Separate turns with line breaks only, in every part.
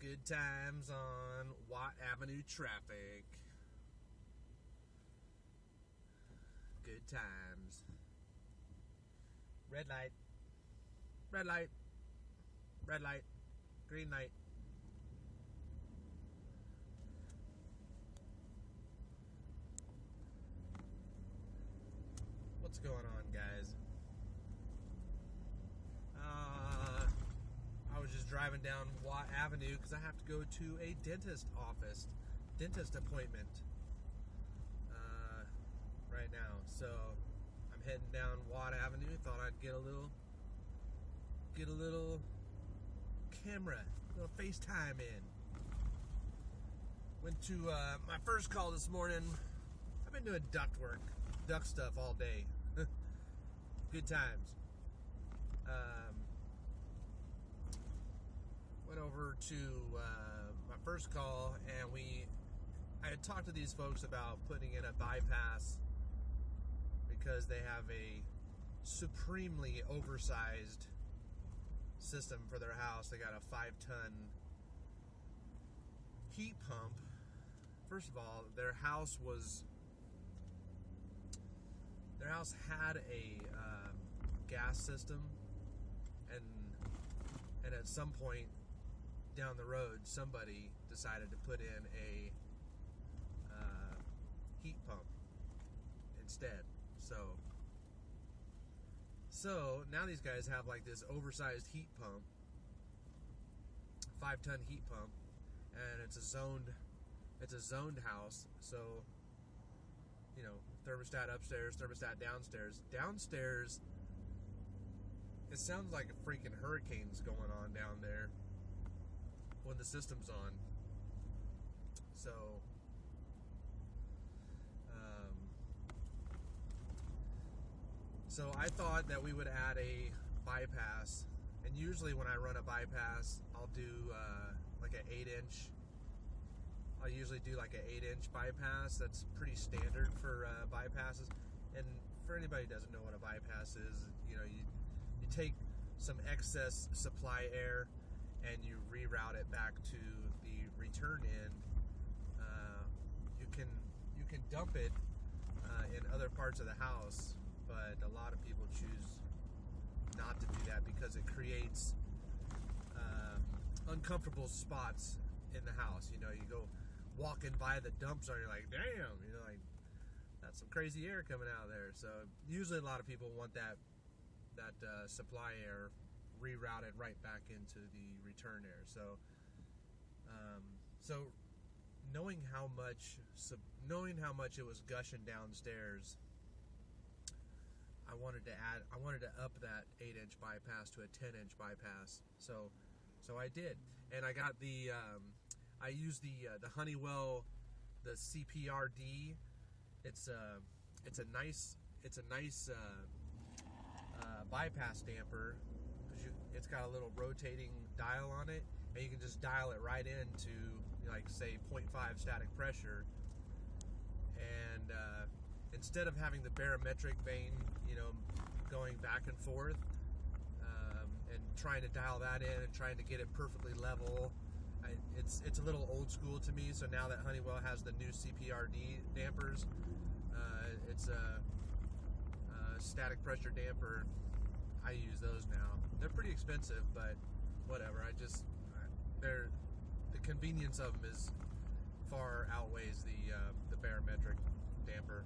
Good times on Watt Avenue traffic. Good times. Red light. Red light. Red light. Green light. What's going on, guys? I was just driving down Watt Avenue because I have to go to a dentist appointment right now. So I'm heading down Watt Avenue. Thought I'd get a little camera, a little FaceTime in. Went to my first call this morning. I've been doing duct stuff all day. Good times. Went over to my first call, and I had talked to these folks about putting in a bypass because they have a supremely oversized system for their house. They got a 5-ton heat pump. First of all, their house had a gas system, and at some point down the road, somebody decided to put in a heat pump instead. So now these guys have like this oversized heat pump, 5-ton heat pump, and it's a zoned house. So, you know, thermostat upstairs, thermostat downstairs. Downstairs, it sounds like a freaking hurricane's going on down there when the system's on. So I thought that we would add a bypass, and usually when I run a bypass, I'll do like an 8-inch. I'll usually do like an 8-inch bypass. That's pretty standard for bypasses. And for anybody who doesn't know what a bypass is, you know, you take some excess supply air and you reroute it back to the return end. You can dump it in other parts of the house, but a lot of people choose not to do that because it creates uncomfortable spots in the house. You know, you go walking by the dump zone, you're like, damn, you know, like, that's some crazy air coming out of there. So usually a lot of people want that supply air rerouted right back into the return air. So knowing how much it was gushing downstairs, I wanted to up that 8-inch bypass to a 10-inch bypass. So I did, and I got I used the Honeywell, the CPRD. It's a nice bypass damper. It's got a little rotating dial on it, and you can just dial it right into, like, say 0.5 static pressure. And instead of having the barometric vane, you know, going back and forth and trying to dial that in and trying to get it perfectly level, it's a little old school to me. So now that Honeywell has the new CPRD dampers, it's a static pressure damper. I use those now. They're pretty expensive, but whatever. The convenience of them is far outweighs the barometric damper.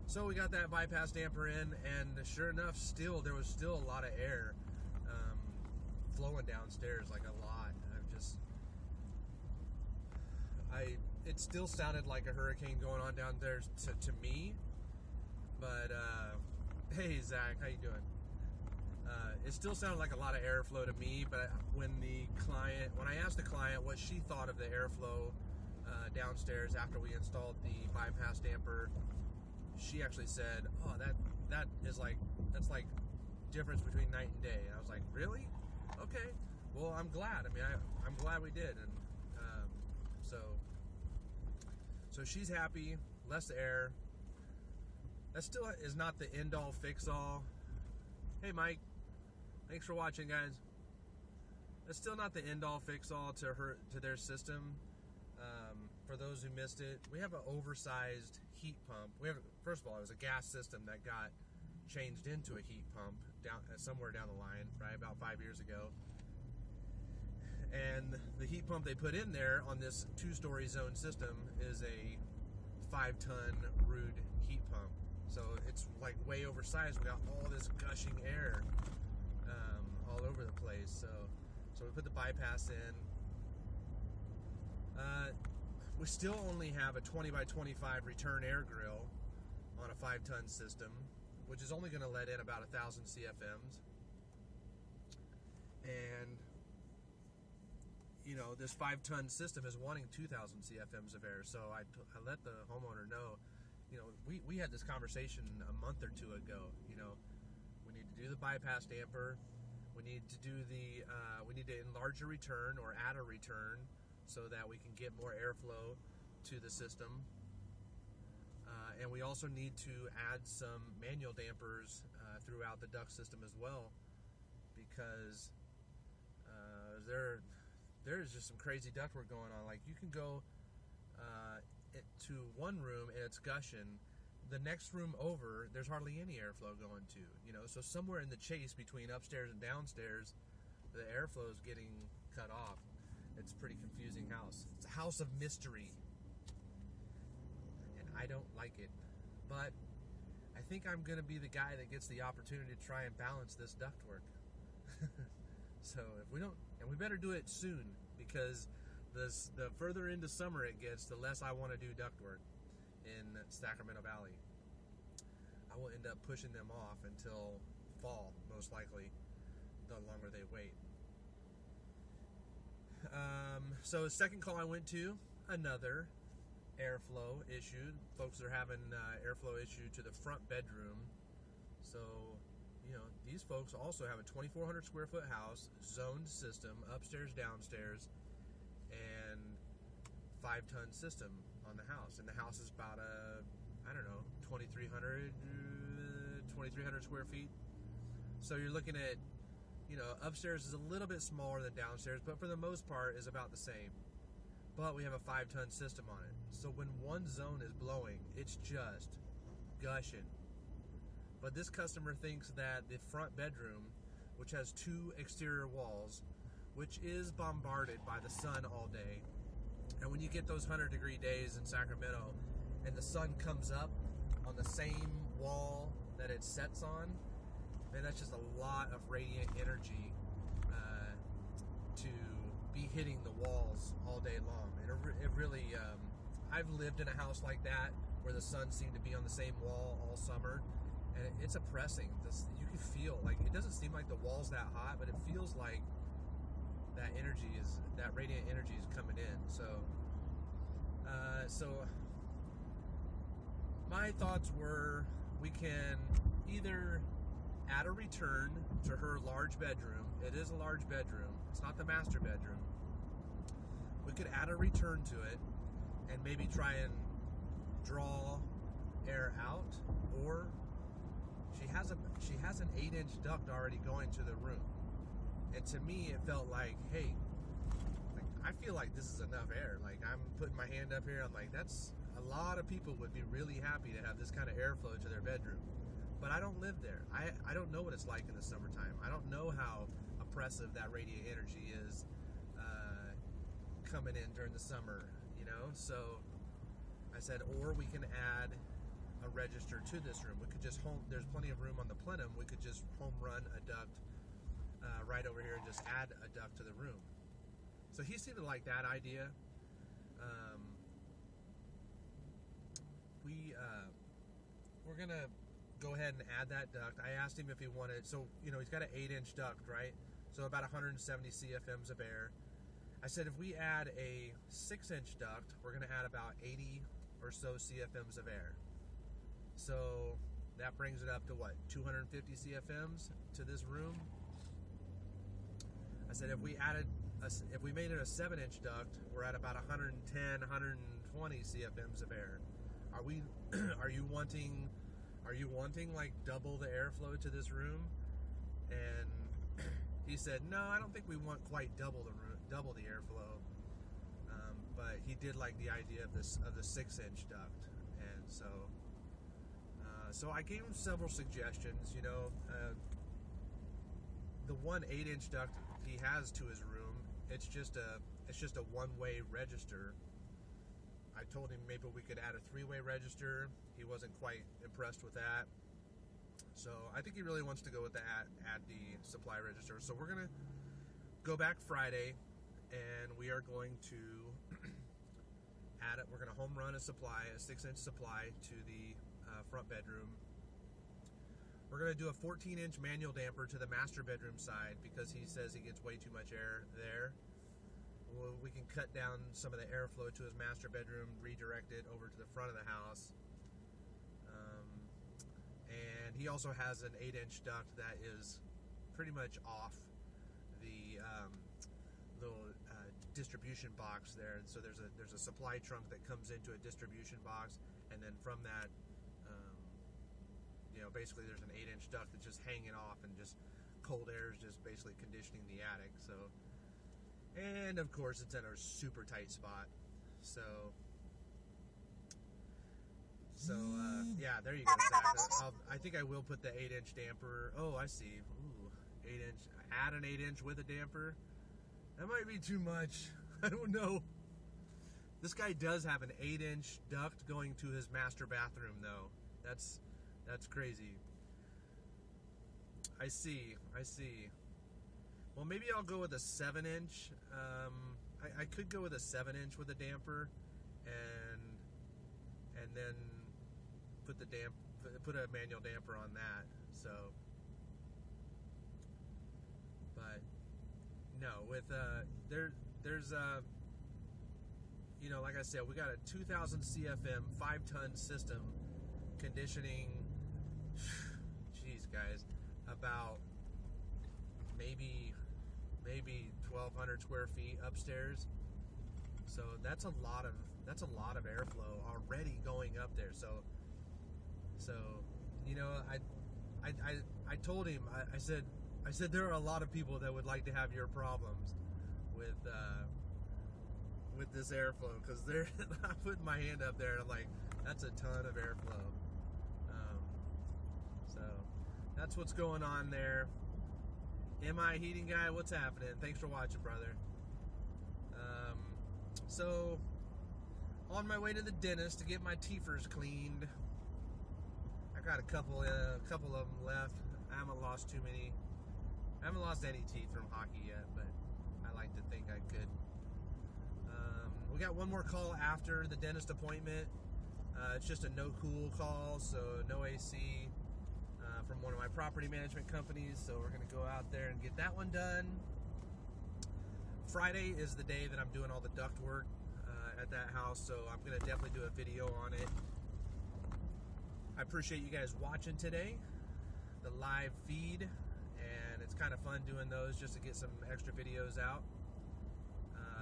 So we got that bypass damper in, and sure enough, there was still a lot of air flowing downstairs, like a lot. It still sounded like a hurricane going on down there to me, but hey Zach, how you doing? It still sounded like a lot of airflow to me, but when I asked the client what she thought of the airflow downstairs after we installed the bypass damper, she actually said, "Oh, that's like difference between night and day." And I was like, "Really? Okay. Well, I'm glad. I mean, I'm glad we did." And so she's happy. Less air. That still is not the end-all, fix-all. Hey, Mike. Thanks for watching, guys. It's still not the end-all, fix-all to their system. For those who missed it, we have an oversized heat pump. First of all, it was a gas system that got changed into a heat pump somewhere down the line, right, about 5 years ago. And the heat pump they put in there on this 2-story zone system is a 5-ton Rude heat pump. So it's like way oversized. We got all this gushing air all over the place. So we put the bypass in. We still only have a 20 by 25 return air grill on a 5-ton system, which is only going to let in about 1,000 CFMs. And this 5-ton system is wanting 2,000 CFMs of air. So I let the homeowner know, we had this conversation a month or two ago. We need to do the bypass damper. We need to we need to enlarge a return or add a return so that we can get more airflow to the system. And we also need to add some manual dampers throughout the duct system as well, because there's just some crazy ductwork going on. Like, you can go to one room and it's gushing. The next room over, there's hardly any airflow going to. So somewhere in the chase between upstairs and downstairs, the airflow is getting cut off. It's a pretty confusing house. It's a house of mystery, and I don't like it. But I think I'm going to be the guy that gets the opportunity to try and balance this ductwork. So if we don't, and we better do it soon, because the further into summer it gets, the less I want to do ductwork in Sacramento Valley. I will end up pushing them off until fall, most likely, the longer they wait. So second call I went to, another airflow issue. Folks are having airflow issue to the front bedroom. So, these folks also have a 2,400 square foot house, zoned system, upstairs, downstairs, and 5-ton system on the house. And the house is about 2,300 square feet. So you're looking at, upstairs is a little bit smaller than downstairs, but for the most part is about the same. But we have a 5-ton system on it. So when one zone is blowing, it's just gushing. But this customer thinks that the front bedroom, which has 2 exterior walls, which is bombarded by the sun all day, and when you get those 100-degree days in Sacramento and the sun comes up on the same wall that it sets on, man, that's just a lot of radiant energy to be hitting the walls all day long. It really, I've lived in a house like that where the sun seemed to be on the same wall all summer, and it's oppressing. You can feel, like, it doesn't seem like the wall's that hot, but it feels like that radiant energy is coming in. So my thoughts were, we can either add a return to her large bedroom. It is a large bedroom. It's not the master bedroom. We could add a return to it and maybe try and draw air out, or she has an 8-inch duct already going to the room. And to me, it felt like, hey, I feel like this is enough air. Like, I'm putting my hand up here. I'm like, that's a lot of people would be really happy to have this kind of airflow to their bedroom. But I don't live there. I don't know what it's like in the summertime. I don't know how oppressive that radiant energy is coming in during the summer, So I said, or we can add a register to this room. We could just there's plenty of room on the plenum. We could just home run a duct right over here and just add a duct to the room. So he seemed to like that idea. We're gonna go ahead and add that duct. I asked him if he wanted, so he's got an 8-inch duct, right? So about 170 CFMs of air. I said, if we add a 6-inch duct, we're gonna add about 80 or so CFMs of air. So that brings it up to what, 250 CFMs to this room? I said, if we made it a 7-inch duct, we're at about 110, 120 CFMs of air. Are you wanting like double the airflow to this room? And he said, no, I don't think we want quite double the airflow. But he did like the idea of the 6-inch duct, and so I gave him several suggestions. You know, the one 8-inch duct he has to his room, it's just a one-way register. I told him maybe we could add a 3-way register. He wasn't quite impressed with that. So I think he really wants to go with the add the supply register. So we're gonna go back Friday, and we are going to add it. We're gonna home run a 6-inch supply to the front bedroom. We're gonna do a 14-inch manual damper to the master bedroom side because he says he gets way too much air there. Well, we can cut down some of the airflow to his master bedroom, redirect it over to the front of the house. And he also has an 8-inch duct that is pretty much off the little distribution box there. And so there's a supply trunk that comes into a distribution box, and then from that, you know, basically there's an 8-inch duct that's just hanging off, and just cold air is just basically conditioning the attic. So, and of course it's in a super tight spot. So yeah, there you go, Zach. I think I will put the 8-inch damper. Oh, I see. Ooh, 8-inch. Add an 8-inch with a damper. That might be too much. I don't know. This guy does have an 8-inch duct going to his master bathroom, though. That's crazy. I see. Well, maybe I'll go with a 7-inch. I could go with a 7-inch with a damper, and then put a manual damper on that. So, but no, with there's you know, like I said, we got a 2,000 CFM 5-ton system conditioning. Jeez, guys, about maybe 1,200 square feet upstairs. So that's a lot of airflow already going up there. So you know, I told him, I said there are a lot of people that would like to have your problems with this airflow, because I'm putting my hand up there and I'm like, that's a ton of airflow. So that's what's going on there. MI Heating Guy, what's happening? Thanks for watching, brother. So on my way to the dentist to get my teethers cleaned. I got a couple of them left. I haven't lost too many. I haven't lost any teeth from hockey yet, but I like to think I could. We got one more call after the dentist appointment. It's just a no-cool call, so no AC, from one of my property management companies. So we're going to go out there and get that one done. Friday is the day that I'm doing all the duct work at that house, so I'm going to definitely do a video on it. I appreciate you guys watching today, the live feed, and it's kind of fun doing those just to get some extra videos out.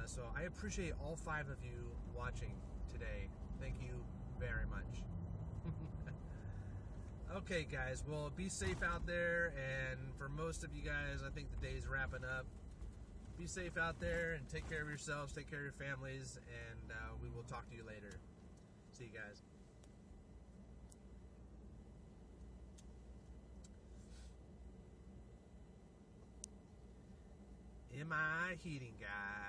So I appreciate all 5 of you watching today. Thank you very much. Okay, guys, well, be safe out there, and for most of you guys, I think the day's wrapping up. Be safe out there, and take care of yourselves, take care of your families, and we will talk to you later. See you guys. MI Heating Guy.